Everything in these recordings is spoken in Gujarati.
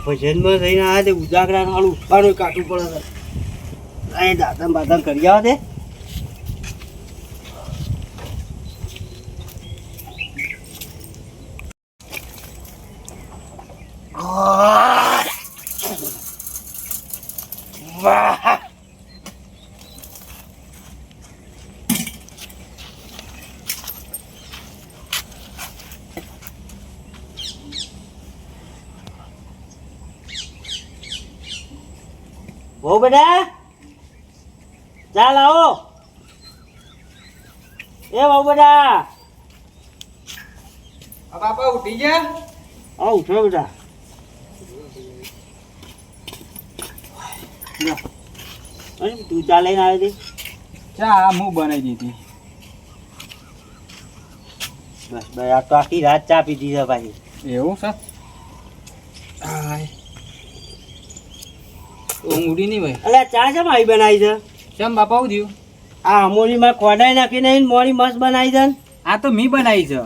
ભજનમાં થઈને આવ્યા તે ઉજાગરા નાળું ઉઠવાનું કાઢવું પડે છે. અહીં દાદા બાદા કરી આવા દે. વાહ બહુ બધા ચાલ આવો એ બહુ બધા બાપા ઉઠી ગયા? આવ ઉઠો બેટા. તું ચા લઈને આવી હતી? ચા હું બનાવી દીધી. બસ ભાઈ આ તો આખી રાત ચા પીધી છે પાછી. એવું છે? ઊંઘ ઉડી નહીં ભાઈ. અલ્યા ચા કેમ આવી બનાવી છે? કેમ બાપા આવું થયું? આ અમોલીમાં ખોડાઈ નાખીને મોડી મસ્ત બનાવી છે ને? આ તો મી બનાવી છે.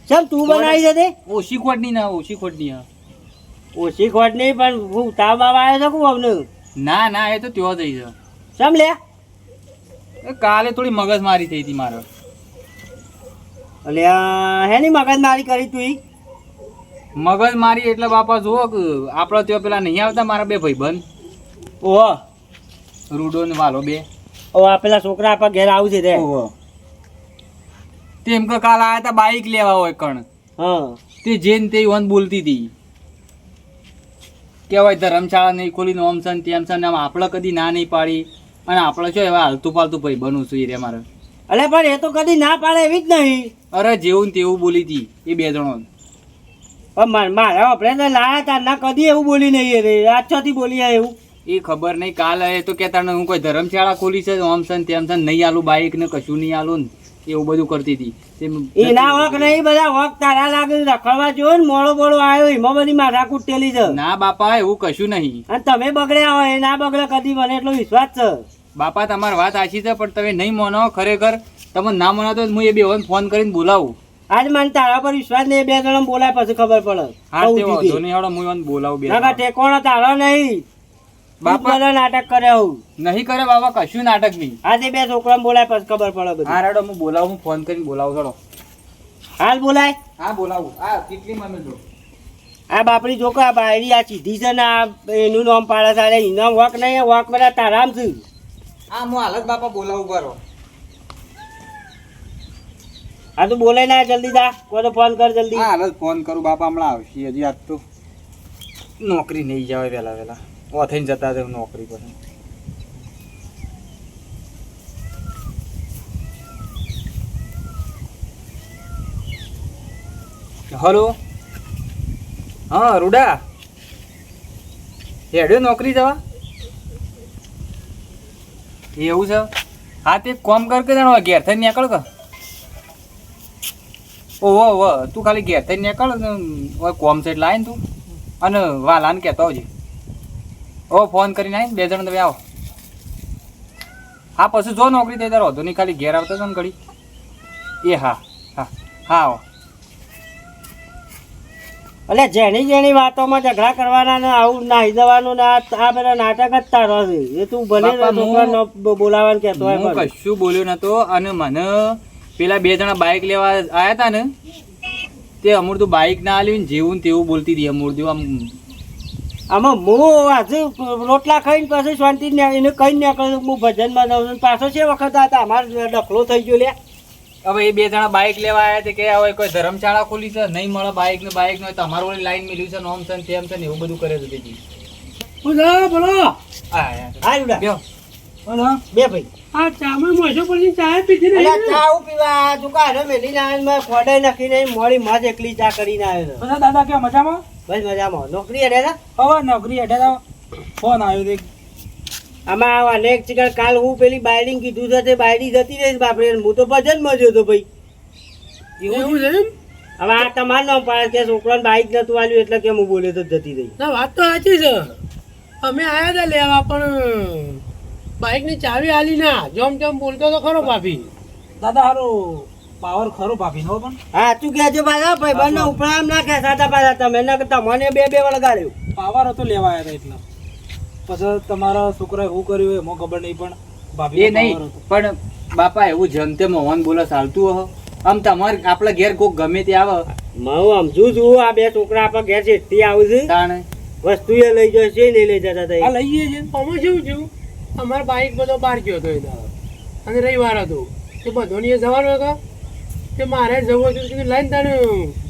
કેમ તું બનાવી છે તે? ઓછી ખોટની ના ઓછી ખોટની હા. ઓછી ખોટ નહીં પણ હું તાવ બાવ આવ્યો છે કું અમને? ના ના એ તો ત્યાં જઈ છે. કેમ લે? એ કાલે થોડી મગજ મારી થઈ હતી મારે. અલ્યા હેની મગજ મારી કરી તું? મગજ મારી એટલે બાપા જુઓ કે આપણે ત્યાં પેલા નહીં આવતા મારા બે ભાઈબંધ ઓહો રૂડો ને વાલો બે. ઓ આ પેલા છોકરા આપણા ઘેર આવું છે તે? ઓહો તેમ કે કાલ આયા હતા બાઈક લેવા હોય કણ. હા તે જેન તે વન બોલતી હતી કેવાય ધર્મશાળા નહીં ખોલી ઓમ છે ને તેમ છે ને આમ આપણે કદી ના નહીં પાડી અને આપણે શું એવા હાલતું પાલતું ભાઈ બનવું છું રે મારે. અલે પણ એ તો કદી ના પાડે એવી જ નહીં. અરે જેવું ને તેવું બોલી હતી એ બે જણો. પણ મારા આપણે તો લાયા તા ના કદી એવું બોલી નહીં રે. આજથી બોલી આ એવું એ ખબર નહીં કાલે એ તો કહેતા ને હું કોઈ ધર્મશાળા ખોલી છે ઓમ છે ને તેમ છે નહીં આલું બાઈક ને કશું નહીં આલું ને એવું બધું કરતી હતી. એના વક નહીં બધા વક તારા લાગે રખડવા જો ને મોડો મોડો આવ્યો એમાં બધી માથા કૂટેલી છે. ના બાપા એવું કશું નહીં. અને તમે બગડ્યા હોય ના બગડે કદી મને એટલો વિશ્વાસ છે. બાપા તમારી વાત આછી છે પણ તમે નહીં માનો ખરેખર તમે ના માનો તો હું એ બે ફોન કરીને બોલાવું. આજ મને તારા પર વિશ્વાસ નહીં. બે જણા બોલાય પછી ખબર પડે. હા તે વાંધો નહીં હેડો હું બોલાવું બે. ટેકોનો તારો નહીં બાપા નાટક કરે હું નહીં કરે બાબા કશું નાટક નહીં. આજે બે છોકરા બોલાય પછી ખબર પડે બધી. હા રેડો હું બોલાવું હું ફોન કરીને બોલાવું ચડો. હાલ બોલાય. હા બોલાવું. હા કેટલી મને જો આ બાપડી છોકરા બાયરી આ સીધી છે ને આ એનું નામ પાડે છે. એનો વક નહીં વક બધા તારામ છે. હા હું હાલત બાપા બોલાવું કરો. હા તું બોલાય ના જલ્દી જા કોઈ ફોન કર જલ્દી. હા હાલત ફોન કરું બાપા હમણાં આવશે હજી આજ તો નોકરી નહીં જવાય વહેલા વહેલા ઓ થઈને જતા રહે નોકરી પર. હલો હા રૂડા હેડ્યો નોકરી જવા એવું છે? હા તે કોમ કર કે જાણો ઘેર થઈને નીકળ કે. ઓહો ઓહો તું ખાલી ઘેર થઈને નીકળ કોમ સેટ લાવીને તું અને વાલાને કહેતો આવજે. ઓ ફોન કરીને આવીને બે જણ તમે આવો. હા પછી જો નોકરી થઈ તારો વધુ નહીં ખાલી ઘેર આવતો ને ઘડી. એ હા હા હા આવો. એટલે જેની જેની વાતોમાં ઝઘડા કરવાના ને આવું નાહી જવાનું ને આ બધા નાટક જ તારો છે. એ તું ભલે બોલાવાનું કહેતો હોય. હું કશું બોલ્યો નતો અને મને પેલા બે જણા બાઈક લેવા આવ્યા હતા ને તે અમૂર્તું બાઈક ના આલ્યું ને જેવું ને તેવું બોલતી હતી અમૂર્તું આમ. આમાં હું આજે રોટલા ખાઈને પાછું શાંતિ એને કઈ નીકળ્યું હું ભજનમાં જાઉં છું પાછો છે વખત હતા અમારે ડખલો થઈ ગયો લે. હવે એ બે જણા બાઈક લેવા આવ્યા છે કે હવે કોઈ ધર્મશાળા ખોલી છે નહીં મળે બાઈક ને તમારું વાળી લાઈન મિલ્યું છે નોમ છે ને તેમ છે ને એવું બધું કરે છે તેથી. બોલો બોલો હા બે ભાઈ આ ચામાં મોજો પડી ચા પીધી ને ચા હું પીવા ચુકા મેલી ના મેં ખોડાઈ નાખીને મોડી માં એકલી ચા કરીને આવ્યો. બધા દાદા કે મજામાં? બસ મજામાં. નોકરી હેડે હતા? હવે નોકરી હેડે ફોન આવ્યો આમાં અનેક ચીકર કાલ હું પેલી બાયડિંગ કીધું છે તે બાયડી જતી રહી બાપરે હું તો ભજન મજ્યો હતો ભાઈ. એવું છે? હવે આ તમારું નામ પાડે કે છોકરાને બાઈક નતું આવ્યું એટલે કે હું બોલ્યો તો જતી રહી. ના વાત તો સાચી છે. અમે આયા હતા લેવા પણ બાઈક ની ચાવી આલી ના જોમ જોમ બોલતો તો ખરો ભાભી. દાદા હારું પાવર ખરો ભાભીનો પણ હા તું કહેજો પાછા ભાઈબંધ ને ઉપરામ ના કહેતા પાછા તમે ને તમને બે વળગાડ્યું. પાવર હતો લેવા આવ્યા હતા એટલે પછી તમારા છોકરાએ શું કર્યું એમાં ખબર નહીં પણ એ ભાભી નહીં પણ બાપા એવું જેમ તેમ મોહન બોલે ચાલતું હો આમ તમારે આપણા ઘેર કોક ગમે તે આવે હું સમજુ છું આ બે છોકરા આપણા ઘેર શેઠથી આવું છે તાણે વસ્તુ એ લઈ જશે નહીં લઈ જતા હતા આ લઈએ છે આમાં શું થયું અમારો બાઈક બધો બહાર ગયો હતો એ દાડો. અને રવિવાર હતો તે બધો ને જવાનો હતો તે મારે જવું હતું કે લઈને તારે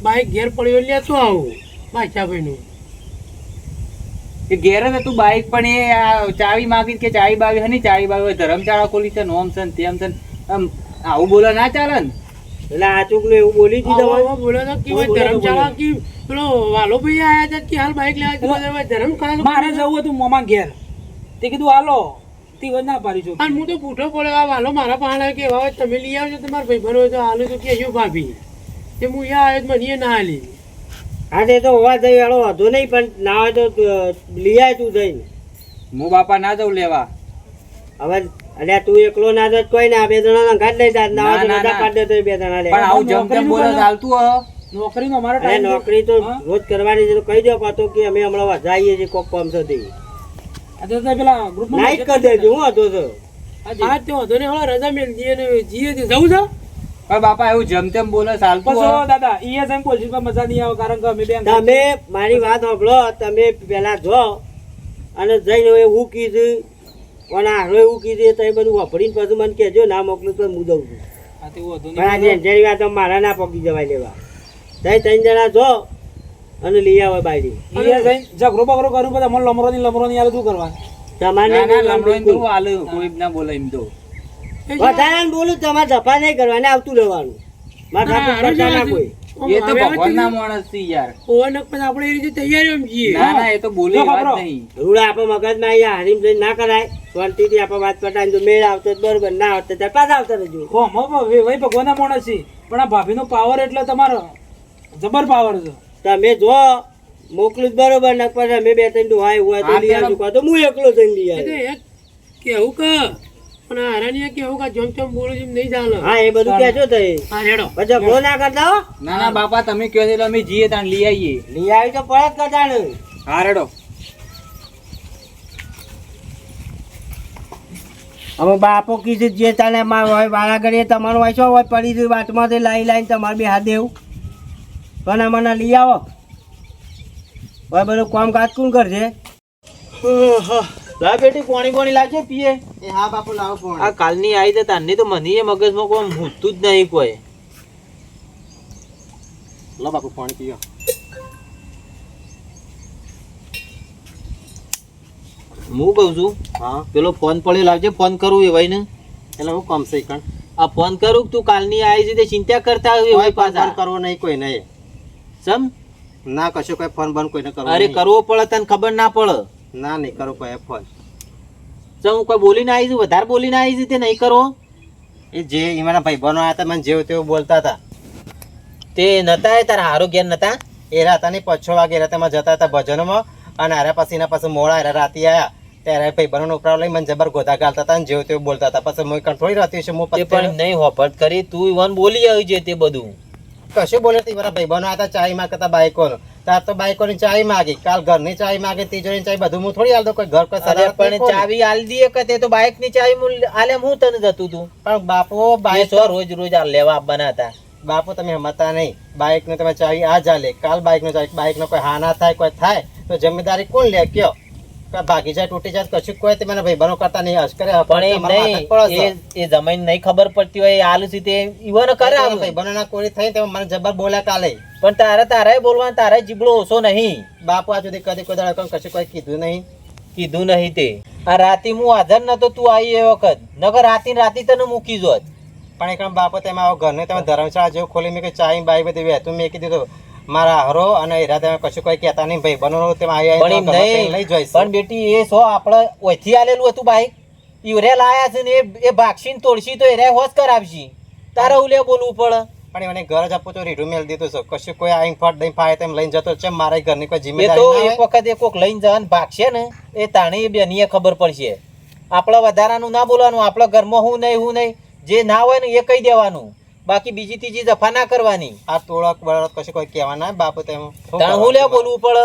બાઈક ઘેર પડ્યો લેતો આવું બાદશાહભાઈનું. એ ઘેર જ હતું બાઈક પણ એ આ ચાવી માગી કે ચાવી બાવી હની ચાવી બાવી ધર્મશાળા ખોલી છે નોમ છે ને તેમ છે ને. આમ આવું બોલા ના ચાલે ને. એટલે આ છોકરું એવું બોલી દીધું આવો બોલ્યો તો કે ભાઈ ધર્મશાળા કે પેલો વાલો ભાઈ આયા હતા કે હાલ બાઈક લેવા જવા ધર્મશાળા મારે જવું હતું મોમાં ઘેર તે કીધું હાલો તે ના પાડી છું અને હું તો પૂઠો પડ્યો આ વાલો મારા પાસે કે હવે તમે લઈ આવજો તમારા ભાઈ બનો તો હાલું તો કહેજો ભાભી તે હું અહીંયા આવ્યો તો મને ના હાલી. હા તે તો હોવા જઈ વાળો વાંધો નહીં પણ ના હોય તો લઈ આય તું જઈને. હું બાપા ના જઉં લેવા. હવે અલ્યા તું એકલો ના જત કોઈ ના બે જણા ઘાટ લઈ જાત ના હોય તો ના, રજા ના. પાડી દેતો બે જણા લે. પણ આવું જેમ તેમ બોલે ચાલતું હો. નોકરીનો અમારો અરે ટાઈમ નોકરી તો રોજ કરવાની છે તો કહી દો પાછો કે અમે હમણાં વધારીએ છીએ કોક કામ સુધી પેલા ગ્રુપમાં નાઈટ કરી દેજો હું હતો તો હા તે વાંધો નહીં હવે રજા મેળ દઈએ ને જીએ તે જવું છે. પણ બાપા એવું જેમ તેમ બોલે ચાલતું પછી હો. દાદા ESM પોઝિશનમાં મજા નહીં આવે કારણ કે અમે બે તમે મારી વાત સાંભળો તમે પેલા જો અને જઈને એવું કીધું અને હારો એવું કીધું તો એ બધું વાપરીને પછી મને કહેજો ના મોકલું તો હું દઉં છું હા તે વાંધો પણ આજે નહીં અંજારી વાત મારા ના પગી જવાય લેવા તઈ ત્રણ જણા જો અને લઈ આવે બાયડી ESM ઝઘડો બગડો કરું બધા મને લમરો નહીં આલે શું કરવાનું તમારે ના નહીં ના લમડો બોલવાનું એમ તો બિલકુલ. હાલે કોઈ ના બોલે એમ તો. વધારાને બોલું તમારે ધફા નહીં કરવાને આવતું રહેવાનું મારા ઠાકોર કરતા ના કોઈ એ તો ભગવાનના માણસ છે યાર. ઓવરનક પછી આપણે એ રીતે તૈયારી જઈએ. ના ના એ તો બોલી જો વાત ખબરો. નહીં. રૂડા આપણે મગજમાં અહીંયા હારીમ જઈને ના કરાય શાંતિથી આપણે વાત પટાઈને જો મેળ આવતો તો બરોબર ના આવતો ત્યારે પાછા આવતા રહેજો ભાઈ ભગવાનના માણસ છે પણ આ ભાભીનો પાવર એટલે તમારો જબર પાવર છે તમે જો મોકલું જ બરોબર ને પછી અમે બે ત્રણ ડોહાય હોય તો હા, લઈ આવજો કાં તો હું એકલો જઈને લઈ એ તો આવ્યો. એક કેવું કે પણ આ હારાની કેવું કે જેમ તેમ બોલું જેમ નહીં ચાલે. હા એ બધું કહેજો તો હા રેડો. પછી ઝઘડો ના કરતા હો ના ના બાપા તમે કહો છો એટલે અમે જઈએ તાણ લઈ આવીએ. લઈ આવી તો પરત કરતા ને હા રેડો. અમે બાપો કીધું જે ચાલે મારું હોય વાળા ઘડીએ તમારું હોય શું હોય પડી ગયું વાતમાંથી લાઈને તમારે બી હાથ દેવું પણ મને લઈ આવો હવે બધું કામ કાજ કોણ કરશે લા બેટી પાણી પાણી લાગે પીએ એ હા બાપુ લાવો ફોન આ કાલની આવી તો તારની તો મને એ મગજમાં કોઈ ભૂતતું જ નહીં કોઈ લો બાપુ પાણી પીઓ હું કહું છું હા પેલો ફોન પડ્યો લાવજે ફોન કરું એ ભાઈ ને એટલે હું કમ છે કણ આ ફોન કરું કે તું કાલની આવી છે તે ચિંતા કરતા હોય ભાઈ પાછા કરવો નહીં કોઈ નહીં સમ ના કશો કોઈ ફોન બંધ કોઈને કરવો અરે કરવો પડે તને ખબર ના પડે ના નહીં કરો કોઈ ફોન સમ હું કોઈ બોલીને આવી છું વધારે બોલીને આવી છે તે નહીં કરવો એ જે એમાંના ભાઈ બનો આવ્યા હતા મને જેવું તેવું બોલતા હતા તે નતા એ તારા હારો ઘેર નતા એ રાતા નહીં 5-6 વાગે રાતેમાં જતા હતા ભજનમાં અને હારા પછી એના પાસે મોડા હારા રાતી આવ્યા ત્યારે ભાઈ બનો ઉપરાવ લઈ મને જબર ગોધા ગાલતા હતા અને જેવું તેવું બોલતા હતા પછી મેં કંટ્રોલ રાતી છે હું તે પણ નહીં હોપટ કરી તું ઈવન બોલી આવી છે તે બધું કશું બોલે તી મારા ભાઈ બનો આવ્યા હતા ચાય માંગતા બાઈકોનો તાર તો બાઈકોની ચાય માગી કાલ ઘરની ચાય માગે તિજોરીની ચાય બધું હું થોડી આલતો કોઈ ઘર કોઈ અરે સરારત પણ નહીં કોઈ. ચાવી આલી દીએ કે તે તો બાઇક ની ચાવી આલે હું તને જતું તું પણ બાપુ બાઈક બાઈક તો રોજ રોજ આ લેવા આપવાના હતા બાપુ તમે હમતા નહીં બાઈક ને તમે ચાવી આ ચાલે કાલ બાઈક નો ચાવી બાઈક નો કોઈ હા ના થાય કોઈ થાય તો જિમ્મેદારી કોણ લે કયો કે ભાગી જાય તૂટી જાય કશું કોઈ તે મને ભાઈ બનો કરતા નહીં અસ્કરે પણ એમ નહીં એ જમીન નહીં ખબર પડતી હોય એ આલુ છે તે ઈવન કરે આમ. ભાઈ બનો ના કોરી થઈ તો મને જબર બોલ્યા કાલે પણ તારે બોલવાનું તારે જીબડો ઓછો નહીં બાપુ આ સુધી કદી કોઈ દાડો કશું કોઈ કીધું નહીં કીધું નહીં તે આ રાતી હું હાજર નતો તું આવી એ વખત નકર રાતી તને મૂકી જોત પણ એકદમ બાપુ તમે આવો ઘરને તમે ધર્મશાળા જેવું ખોલી મેં કે ચાય બાઈ બધી વહેતું મેં કીધું મારા હરો અને હીરા તમે કશું કોઈ કહેતા નહીં ભાઈ બનો તેમાં પણ એમ નહીં લઈ જોઈશ પણ બેટી એ સો આપણે ઓયથી આલેલું હતું બાઈક ઈવરે લાયા છે ને એ ભાગશી ને તોડશી તો એરે હોશ કરાવશી તારે ઉલે બોલવું પડે પણ મને ઘર જ આપું તો રીઢું મેળ દીધું છે કશું કોઈ આઈને ફટ દઈ ફાય તેમ લઈને જતો છે મારા ઘરની કોઈ એ જિમ્મેદારી તો ના એક હોય. વખત એ કોક લઈને જવાનું ભાગશે ને એ તાણી એ બેનીએ ખબર પડશે આપણે વધારાનું ના બોલવાનું આપણા ઘરમાં હું નહીં જે ના હોય ને એ કહી દેવાનું બાકી બીજી ત્રીજી દફા ના કરવાની. આ તોળક બળક કશું કોઈ કહેવાના બાપુ તેમ તાણ હું લે બોલવું પડે.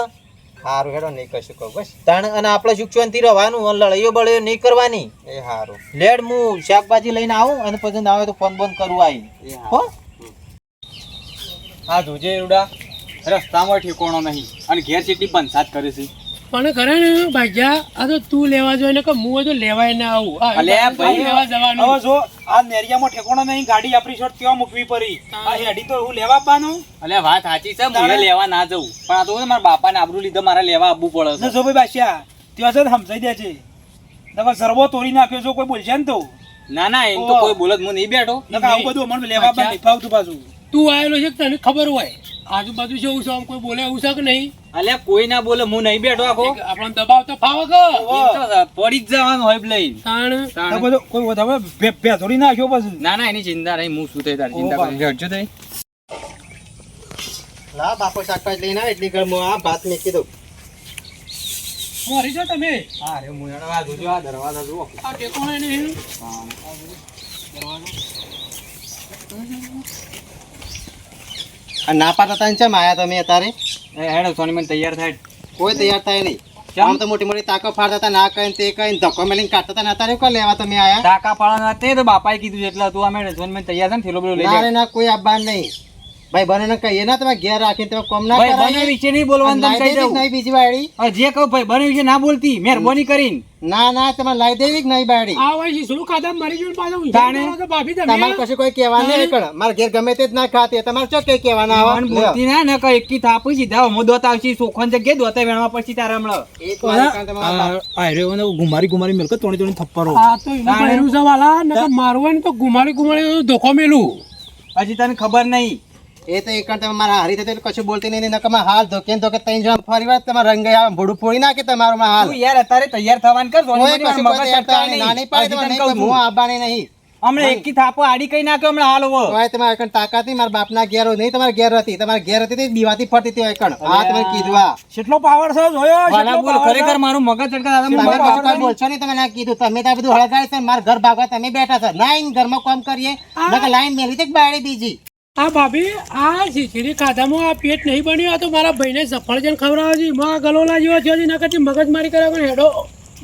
સારું હેડો નહીં કશું કહું બસ તાણ અને આપણે સુખશાંતિ રહેવાનું અને લડાઈઓ બળાઈઓ નહીં કરવાની. એ સારું લેડ હું શાકભાજી લઈને આવું અને પછી આવે તો ફોન બોન કરવું આવી. એ હો આ જોજે રૂડા રસ્તામાં ઠેકોણો નહીં અને ઘેર ચેટલી બંસાત કરે છે. પણ ખરે ને ભાગ્યા આ તો તું લેવા જોઈએ ને કે હું તો લેવાય ના આવું આ અલ્યા ભાઈ, લેવા જવાનું હવે જો આ નેરિયામાં ઠેકોણો નહીં, ગાડી આપણી શોટ કેવા મૂકવી પડી. આ હેડી તો હું લેવા આપવાનું અલ્યા વાત સાચી છે, મને લેવા ના જવું પણ આ તો મારા બાપાને આબરૂ લીધે મારે લેવા આવવું પડે ને છે. જો ભાઈ બાદશાહ ત્યાં છે ને સમજાઈ દે છે. નકર સરવો તોડી નાખ્યો જો કોઈ બોલશે ને તો ના ના એમ તો કોઈ બોલત હું નહીં બેઠો. નકર આવું બધું અમને લેવા આપવા નહીં ફાવતું પાછું. તું આવેલો છે કે તને ખબર હોય આજુબાજુ છે એવું છે આમ કોઈ બોલે એવું છે કે નહીં અલ્યા કોઈ ના બોલે હું નહીં બેઠો આખો. આપણને દબાવ તો ફાવે કે એમ તો પડી જ જવાનું હોય લઈને. તાણ તો બધું કોઈ વધારે ભેથોડી નાખ્યો પછી ના ના એની ચિંતા નહીં, હું શું થઈ તારી ચિંતા ઓ કરી હટજો થઈ. લા બાપુ શાકભાજી લઈને આવે એટલી ઘર હું આ ભાત મૂકી દઉં મરી જાઓ તમે હા રે હું એનો આ જોજો, આ દરવાજા જુઓ. આ ટેકોણે નહીં આ ના પાડતા તને ચમ આયા તમે અત્યારે એ હેડો સોની મને તૈયાર થાય. કોઈ તૈયાર થાય નહીં ચમ? આમ તો મોટી મોટી તાકો ફાડતા હતા ના કઈ તે કઈ ધક્કો મેલીને કાઢતા હતા ને અત્યારે કોઈ લેવા તમે આયા ટાકા પાડવાના તે તો બાપાએ કીધું છે એટલે તું અમે સોની મને તૈયાર છે ને થેલો બેલો લઈ ના લે. રે ના કોઈ આબાન નહીં ભાઈ બને કહીએ ના તમે ઘેર રાખીને તમે કોમ ના ભાઈ કરાય બને વિશે નહીં બોલવાનું, તને કહી દઉં. નહીં બીજી વાળી હવે જે કહું ભાઈ બને વિશે ના બોલતી, મહેરબાની કરીને. ના ના તમારે લાઈ દેવી કે નહીં બાળી આ હોય છે શું ખાધા મરી ગયું પાછો તાણે? તો ભાભી તમારે તમે કશું કોઈ કહેવાનું નહીં કણ મારા ઘેર ગમે તે જ ના ખાતી તમારે ચો કઈ કહેવાના મન આવે બોલતી ના ને કઈ એકી થાપું સીધા હમો દોત આવશે સોખન જગ્યાએ દોતા વેણવા પછી તારા હમણાં. એક મારી કાન તમારા ગુમારી ગુમારી મેલકો તોડી તોડી થપ્પડો આ તો એનું ભર્યું છે વાલા નકર મારવું હોય ને તો ગુમાડી ધોકો મેલું હજી તને ખબર નહીં. એ તો એક તમે મારા હારી થતી કશું બોલતી નહીં નકર હાલ ધોકે ધોકે ત્રણ જણ ફરી વાર તમારા રંગ ભોડું ફોડી નાખે તમારું હાલ તું યાર અત્યારે તૈયાર થવાનું કર, સોની કોઈ મને કશું મગજ કોઈ તૈયાર ચડતા થવાની નાની પાડી હજી તમે તને નહીં, કહું હું છું. આવવાની નહીં હમણાં એકી થાપો આડી કઈ નાખ્યો હમણાં હાલ હોવો. તો તમારે એકણ તાકાત નહીં મારા બાપના ઘેર નહીં તમારા ઘેર હતી તમારા ઘેર હતી તે દીવાથી ફરતી હતી એકણ આ તમે કીધું આ કેટલો પાવર છે જોયો વાલા બોલ, ખરેખર મારું મગજ ચડકા દાદા, તમે મગજ કશું ચડકા. કોઈ બોલશો નહીં તમે ના કીધું તમે ત્યાં બધું હળગાડી છે મારા ઘર ભાગવા તમે બેઠા છો ના આઈને ઘરમાં કામ કરીએ નકર લાઈન મેલી તે બાળી બીજી આ ભાભી આ ખીચડી ખાધામાં આ પેટ નહીં બન્યું આ તો મારા ભાઈને સફરજન ખવડાવે છે માં ગલોલા જેવો છે ના કરતી મગજ મારી કર્યા પણ હેડો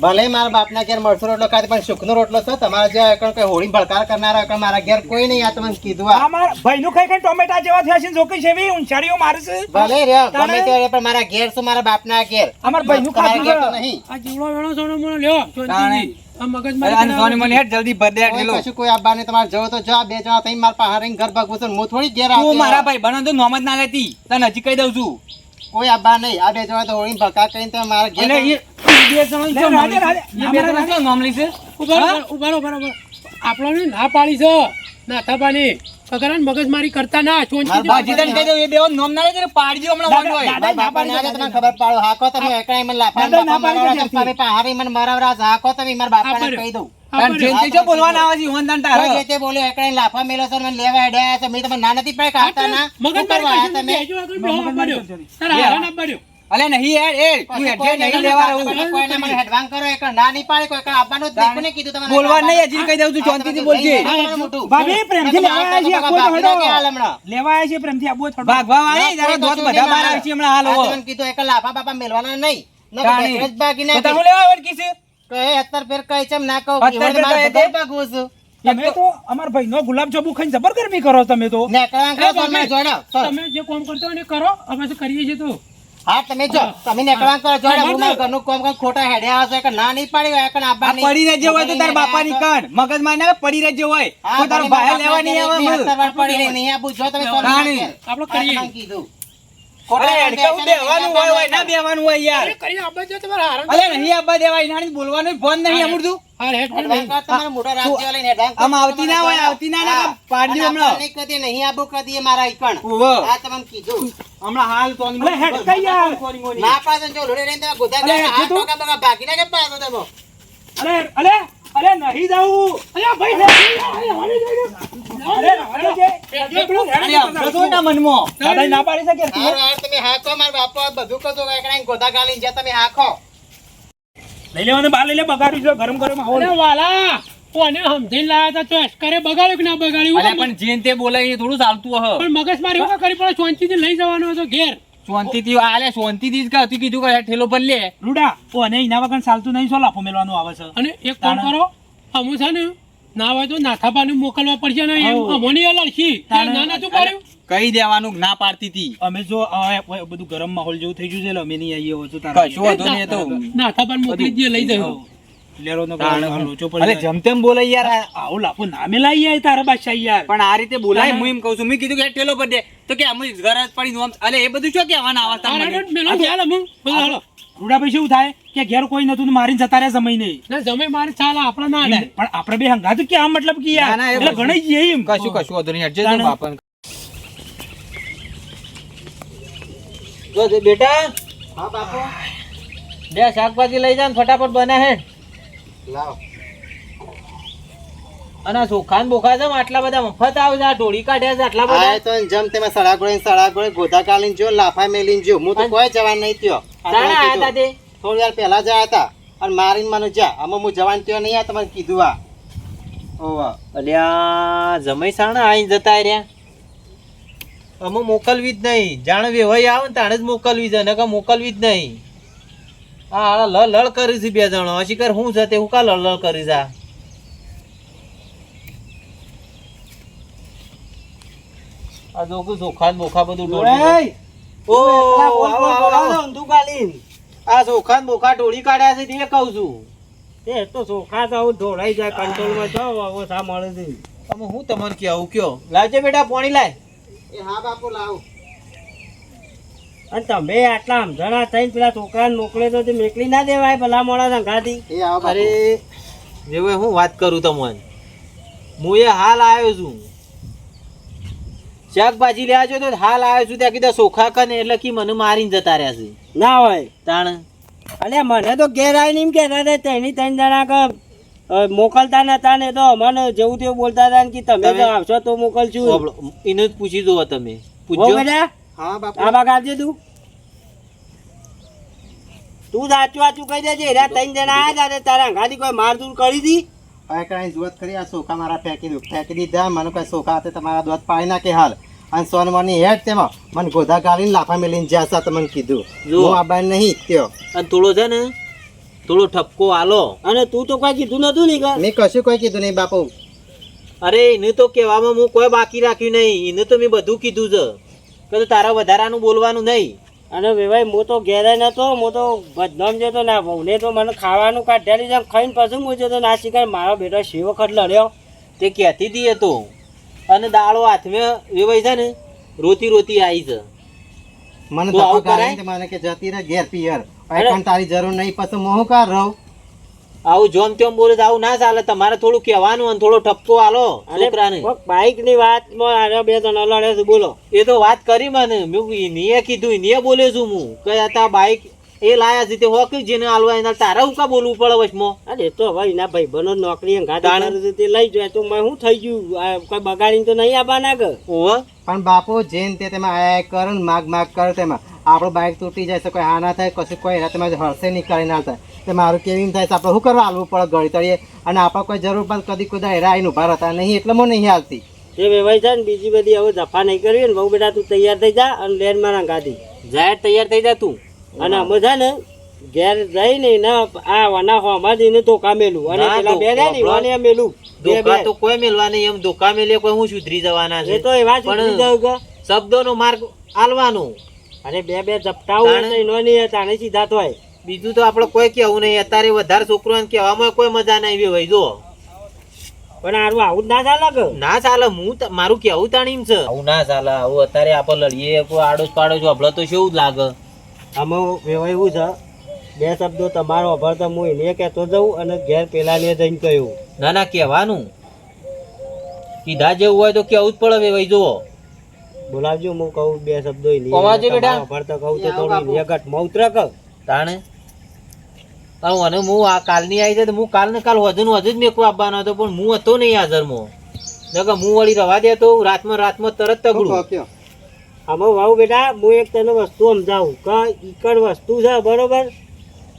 ભલે મારા બાપના ઘેર મળસો રોટલો ખાતે પણ સુખનો રોટલો છે તમારા જે એકણ કઈ હોળી ભડકાર કરનારા એકણ મારા ઘેર કોઈ નહીં આ તમને કીધું આ અમાર ભાઈનું ખાઈ ખાઈ ટોમેટા જેવા થયા છે જોકી છે એવી ઊંચાડીઓ મારે છે ભલે રે ગમે તે હોય પણ મારા ઘેર છે મારા બાપના ઘેર અમાર ભાઈનું તમારા ખાધું ઘેર તો છે. નહીં આ જીવડો વેણો સોનો મોનો લ્યો તાણે. આ મગજ અરે આને સોની મને મારી હેડ જલ્દી ભર દે કોઈ આટલો. કશું કોઈ આપવા નહીં તમારે જવો તો જા બે જણા થઈ મારા પાસે રહીને ઘર ભાગવું છે હું થોડી ઘેર તું મારા આવતી ભાઈ બનો તો નોમ જ ના લેતી, તને હજી કહી દઉં છું. કોઈ આપવા નહીં આ બે જણા તો હોળી ભડકાર કરીને તમે મારા ઘેર અને એ બે જણો શું નામ લીધું? એ બે જણો શું નામ લીધું? ઉભા આપણને ના પાડી છે ના થવાની પકડાને મગજ મારી કરતા ના મારા હજી તને કહી દઉં, એ બે નોમ ના લેતી ને પાડી દો હમણાં વાંધો હોય. મારા બાપાને આજે તમને ખબર પાડો હાકો તમે એકલાય મને લાફા મારવરા છો તમે પહાડી મને મારવરા છો હાકો તમે મારા બાપાને કહી દઉં કારણ જેનથી જો બોલવાના આવે છે, ઈવન તાન તારે. કોઈ જે તે બોલ્યો એકલાય લાફા મેલો છો મને લેવા હેડ્યા છો મેં તમને ના નથી પડે કાઢતા ના મગજ શું કરવા આયા તમે મારી અલે નહીં યાર, એ તું હેઠે નહીં લેવા રહું. તમે કોઈને મને હેડવાંગ કરો એકણ ના નહીં પાડે કોઈ આપવાનું જ નહીં. કોને કીધું તમને બોલવા નહીં, હજી કહી દઉં છું, શાંતિથી બોલજે. મોટું ભાભી પ્રેમથી લેવા આવ્યા છીએ, કોઈ તો બાપીના હળો. કે હાલ હમણાં લેવા આવ્યા છીએ પ્રેમથી આબુ થોડું. ભાગવા વાળી તારે દોત બધા બહાર આવે છે હમણાં હાલ આ હોવો. તમને કીધું એકણ લાફા બાપા મેલવાના નહીં ન તાણી. તો બાકી તો ના તારું લેવા આવે કી છે? કહે 70 ફેર કહે છે એમ ના કહું અત્યારે ઈવન મારે કહે તે? બધા ભાગવું છું તમે તો અમાર ભાઈનો ગુલાબ જાંબુ ખાઈને જબર ગરમી કરો તમે તો. ને એકલાંગ કરો તો મને જોડો ચાલો. તમે જે કામ કરતો હોય ને કરો અમે તો કરીએ છીએ તો હા તમે જો તમે નેકળવાન કરો જોડે હું મારા ઘરનું કામ કરું ખોટા હેડ્યા આવશે કે ના નહીં પાડી હોય કે આબા આ પડી રહેજે હોય તો તાર બાપાની કણ મગજ માં ના પડી રહેજે હોય કોઈ તારો ભાઈ લેવા નહીં આવે. પડી રહી નહીં આબુ જો તમે સોનું તાણી. નાખે. આપણે કરીએ. આ તમને કીધું અરે હેડકાવું બેહવાનું હોય ના બેહવાનું હોય યાર. અરે કરી આબા જો તમારા હારણ અલે નહીં આબા દેવાય, નાની બોલવાનું ફોન નહીં અમૃતું. હા હેડ હેડવાન કર તમારો મોટો રાજ્ય લઈને હેડવાન કર. આમ આવતી ના હોય, આવતી ના ના પાડી દો અને હમણાં. આપણને કદી નહીં આબુ કદી મારા ઈકણ ઉભો. આ તમને કીધું હમણાં હાલ તો અલે હેડ કઈ યાર. ના પાડો જો લોડે રહીને તમે ગોધા અરે, ગયા હેડ આ ટોકા બગા બાકી ના કે પાડો તમે અરે અરે નહીં જાવું. અરે ભાઈ અરે અરે જે એકલું અરે હેડ આ બધું ના મનમાં. દાદા ના પાડી શકે તું. હાર હાર તમે હાકો મારા બાપા બધું કરજો એકડા ગોધા ગાલી જે તમે હાકો લઈ લેવાને બાર લઈ લે બગાડ્યું છે ગરમ ગરમ આવો. અરે વાલા કોને સમજીને લાયા હતા તો અશ્કરે બગાડ્યું કે ના બગાડ્યું અલ્યા પણ જેન તે બોલાય એ થોડું ચાલતું હ પણ મગજમારી એવું કરી પડે શાંતિથી લઈ જવાનો હતો ઘેર શાંતિથી આલે શાંતિથી જ કાથી કીધું કે ઠેલો પર લે રૂડા ઓને એના વગર ચાલતું નહીં, શું લાફો મેલવાનું આવે છે? અને એક કામ કરો, અમુ છે ને ના હોય તો નાથાપાનું મોકલવા પડશે ને એમ અમોની લડશી ના નતું પાડ્યું કહી દેવાનું કે ના પાડતી હતી. અમે જો આ બધું ગરમ માહોલ જેવું થઈ ગયું છે એટલે અમે નહીં આવીએ હવે તો તારા કશું વાંધો નહીં એ તો. નાથાપાન મોકલી દઈએ લઈ જજો લેરોનો લોચો અરે પડી જેમ તેમ બોલાય યાર આવો લાફો ના મેલાઈ યાર તારા બાદશાહ યાર. પણ આ રીતે બોલાય હું એમ કહું છું. મેં કીધું કે ઠેલો પર દે તો કે અમે ઘર જ પડી નોમ અલે એ બધું શું કહેવાના આવતા મને મેલો ચાલ અમુ બધા હાલો રૂડાભાઈ શું થાય કે ઘેર કોઈ નતું ને મારીને જતા રહ્યા સમય નહીં ના જમે મારે ચાલ આપણા ના આડે પણ આપણે બે હંગાતું કે આમ મતલબ કે યાર ના, ના, એ એટલે કશું. ગણાઈ જઈએ એમ કશું વાંધો નહીં હટજે તાણે. બાપન જો બેટા હા બાપુ બે શાકભાજી લઈ જા ને ફટાફટ બને હે લાવ અને આ ચોખા ને બોખા છે આટલા બધા મફત આવે છે, આ ઢોળી કાઢ્યા છે આટલા બધા. આ તો જમ તમે સળાગોળે ગોધા કાલીને જો લાફા મેલીને જો હું તો કોઈ જવાન નહીં થયો. તાણે આયા તા તે થોડી વાર પહેલા જ આયા હતા અને મારીને મને જા આમાં હું જવાન થયો નહીં આ તમારે કીધું આ ઓવા અલ્યા જમાઈ સાણા આઈને જતા રહ્યા. અમે મોકલવી જ નહીં, જાણે વેવાઈ આવે ને તાણે જ મોકલવી છે, નકર મોકલવી જ નહીં. આ લળ કરી છે બે જણો, હજી કર હું છે તે હું કા લળ કરી છે? આ જોકું ચોખા ને બોખા બધું ઢોળી. ઓ આવો, આવો, આવો. આ ચોખા ને બોખા ઢોળી કાઢ્યા છે તે કહું છું. એ તો ચોખા તો આવું ઢોળાઈ જાય કંટ્રોલમાં છો આવો શા મળે છે. તમે હું તમને કહું કયો લાવજે બેટા પાણી લાય. એ હા બાપુ લાવ. અને તમે આટલા સમજણા થઈને પેલા છોકરાને મોકલે તો તે મેકલી ના દેવાય ભલા મોડા સંઘાથી. એ આવો અરે જેવું હું વાત કરું તમને, હું એ હાલ આવ્યો છું શાકભાજી લેવા જો તો હાલ આવ્યો છું ત્યાં કીધા ચોખા કને એટલે કે મને મારીને જતા રહ્યા છે. ના હોય તાણ અલે મને તો ઘેર આવીને એમ કહેતા હતા ત્રણેય ત્રણ જણા કે મોકલતા નતા ને તો મને જેવું તેવું બોલતા હતા ને કે તમે જો આવશો તો મોકલશું. ઓબળો, એને જ પૂછી જુઓ તમે હો પૂછજો. બેટા હા બાપુ આ બાગ આવજે તું સાચું સાચું કહી દેજે એરા ત્રણ જણા આવ્યા હતા તારા અંગાથી કોઈ મારધૂર કરી હતી. હવે કઈ જુવત કરી આ સોખા મારા ફેંકી દીધા મને કોઈ સોખા હાથે તમારા દોત પાડી નાખે હાલ અને સોનવાની હેડ તેમાં મને ગોધા ગાલીને લાફા મેલીને જ્યાં તમને કીધું જો. હું આ બાઈ નહીં ત્યો અને થોડો છે ને થોડો ઠપકો આલો. અને તું તો કોઈ કીધું નતું ને કે મેં કશું કોઈ કીધું નહીં બાપુ અરે એને તો કહેવામાં હું કોઈ બાકી રાખ્યું નહીં, એને તો મેં બધું કીધું છે કે તું તારા વધારાનું બોલવાનું નહીં. અને વેવાઈ હું તો ઘેરે નતો, હું તો બદનામ જતો ના બહુને તો મને ખાવાનું કાઢ્યા લીધા ખાઈને પછી હું જતો ના શીખાય મારો બેટો સે વખત લડ્યો. તે કહેતી હતી એ તો, અને દાળો હાથમાં વેવાઈ છે ને રોતી રોતી આવી છે. મને તો આવું ધક્કા કરાય? ગાલીને મને કે જતી રહે ઘેર પિયર હવે પણ તારી જરૂર નહીં પછી હું કાર રહું આવું જોમ તેમ બોલે તો આવું ના ચાલે. તમારે થોડું કહેવાનું અને થોડો ઠપકો આલો છોકરાને. બાઈક ની વાતમાં આને બે જણા લડે છે બોલો. એ તો વાત કરી મને, મેં નીએ કીધું નીએ બોલ્યો છું હું કે આ બાઈક એ લાયા છે તે હોક જેને આલવા એના તારા હું કા બોલવું પડે વચમાં? અરે એ તો હવે એના ભાઈબંધો નોકરી તાણે. ગાડી કરે છે તે લઈ જાય તો મેં શું થઈ ગયું આ કોઈ બગાડીને તો નહીં આવવાના કે. ઓહો પણ બાપુ જેન તે તેમાં આયા કરો ને માગ કરો તેમાં આપણું બાઈક તૂટી જાય છે કોઈ હા ના થાય કશું કોઈ તેમાં હળસે નહીં કરી ના થાય તે મારું કેવી થાય છે આપણે શું કરવા હાલવું પડે ગળી તળીએ અને આપણે કોઈ જરૂર પણ કદી કુદા હેરા આવીને ઉભા રહેતા નહીં એટલે મને નહીં હાલતી તે વેવાઈ છે ને બીજી બધી હવે જફા નહીં કરવી ને બહુ બેટા તું તૈયાર થઈ જા અને લેન મારા ગાડી જાય તૈયાર થઈ જા તું. અને અમે છે ને ઘેર જઈને ને આ વના હોમાં જઈને ધોકા મેલું અને ના, પેલા બે રહ્યા ને ધોકા- ઈવાને મેલું બે ધોકા બે તો કોઈ મેલવા નહીં, એમ ધોકા મેલે કોઈ હું સુધરી જવાના એ છે. તો એવા જ પણ ઉતરી જાવ કે શબ્દોનો માર્ગ આલવાનો. અને બે બે ઝપટાવું તાણે. તો એનો નહીં તાણે સીધા તોય બીજું તો આપણે કોઈ કહેવું નહીં. અત્યારે વધારે છોકરોને કહેવામાં કોઈ મજા નહીં ભાઈ જો પણ આરું આવું જ ના ચાલે કે ના ચાલે. હું મારું કેવું તાણીમ છે આવું ના ચાલે. આવું અત્યારે આપણે લડીએ કોઈ આડોશ પાડોશ અભળો તો કેવું જ લાગે. અમે વેવાય એવું છે બે શબ્દો તમારો અભર તો હું એને કહેતો જાઉં અને ઘેર પેલાને જઈને કહ્યું ના ના કહેવાનું કીધા જેવું હોય તો કેવું જ પડે ભાઈ જુઓ. બોલાવજો હું કહું બે શબ્દો એને અવાજે બેટા. અભર તો કહું તો થોડું એને ઘટ મૌત્ર કહું તાણે અને હું આ કાલની આવી છે તો હું કાલ ને કાલ વધુ ને વધુ જ મેકવા આપવાનો હતો પણ હું હતો નહીં હાજરમાં. નકર હું વળી રવા દેતો રાતમાં તરત તગડું. કયો આમાં વાવ બેટા હું એક તને વસ્તુ સમજાવું કે ઈકડ વસ્તુ છે બરોબર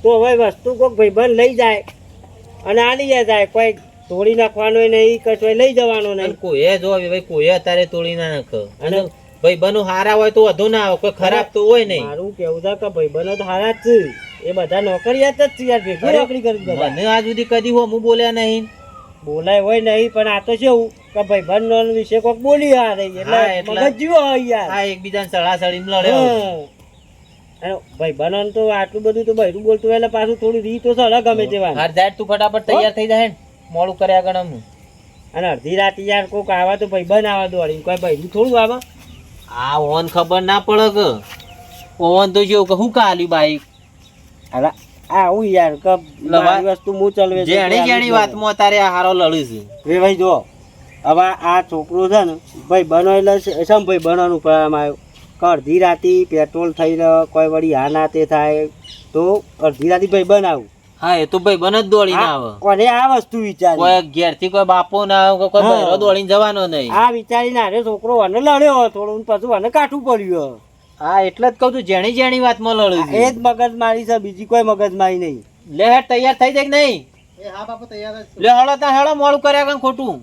તો હવે વસ્તુ કોઈક ભાઈબંધ લઈ જાય અને આલી જાય કોઈ તોડી નાખવાનો નહીં કચવાઈ લઈ જવાનો અને નહીં. કોઈએ જો ભાઈ કોઈએ અત્યારે તોડી ના નાખ અને અને ભાઈ બનો હારા હોય તો વધુ ના આવે કોઈ ખરાબ તો હોય નહીં. મારું કેવું છે કે ભાઈબંધો તો હારા જ છે. એ બધા નોકરિયાત જ છે યાર, ભેગી નોકરી કરી બધા. મને આજ સુધી કદી હું બોલ્યા નહીં. બોલાય હોય નહીં પણ આ તો કેવું કે ભાઈબંધ વિશે કોઈક બોલી આ રહી હા, એટલે એટલે- મગજ જીવો હોય યાર. આ એકબીજાને સળાસળીને લડ્યો. હા. અને ભાઈબંધોને તો આટલું બધું તો બૈરું બોલતું હોય એટલે પાછું થોડી રીત તો સળા ગમે તેવા. હાર જાય તું ફટાફટ તૈયાર થઈ જાય મોડું કર્યા ગણ હું. અને અડધી રાતે યાર કોઈક આવા તો ભાઈબંધ આવા દોડીને કોઈ ભાઈનું થોડું આવે. આ ઓન ખબર ના પડે કે ઓન તો જેવું કે હું કાલ્યું બાઈક અરે આવું યાર કે મારી વસ્તુ હું ચલવે છે. જેણી જેણી વાતમાં તારે આ હારો લડું છું. રે ભાઈ જો હવે આ છોકરો છે ને ભાઈ બનો એટલે સમ ભાઈ બનવાનું પ્રોબ્લેમ આવ્યો કે અડધી રાતે પેટ્રોલ થઈ રહ્યો કોઈ વળી આ ના તે થાય તો અડધી રાતે ભાઈ બનાવું. હા એ તો ભાઈ બન જ દોડીને આવે. કોને આ વસ્તુ વિચારી કોઈ ઘેરથી કોઈ બાપો ના આવે કોઈ હા. બૈરો દોડીને જવાનો નહીં. આ વિચારીને આરે છોકરો અને લડ્યો થોડું પછી અને કાઠું પડ્યું. હા એટલે જ કહું છું જેણી જેણી વાતમાં લડું એ છું. જ મગજ મારી છે, બીજી કોઈ મગજ મારી નહીં. લે હેડ તૈયાર થઈ જાય કે નહીં? એ હા બાપુ તૈયાર જ છું. લે હળો તા હેડો મોડું કર્યા કણ ખોટું.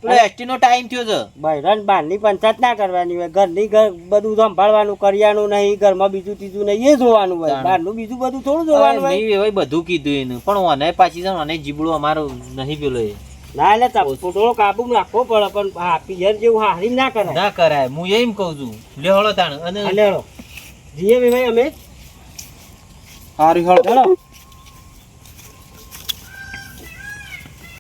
પેલો એસટી નો ટાઈમ થયો છે. બહેરાન બહારની પંચાયત ના કરવાની હોય, ઘરની ઘર બધું સંભાળવાનું, કરિયાનું નહીં, ઘરમાં બીજું ત્રીજું નહીં, એ જોવાનું હોય. તાણ. બહારનું બીજું બધું થોડું જોવાનું હોય. મેં એવાય બધું કીધું એનું પણ ઓને પાછી છે ને ઓને જીબડું અમારું નહીં પેલો એ. ના એટલે થોડો કાબુ રાખવો પડે પણ હા પિયર જેવું હારી ના કરાય. ના કરાય હું એમ કહું છું. લે હળો તાણ અને અને જીએ ભાઈ અમે હારી હળો. ચલો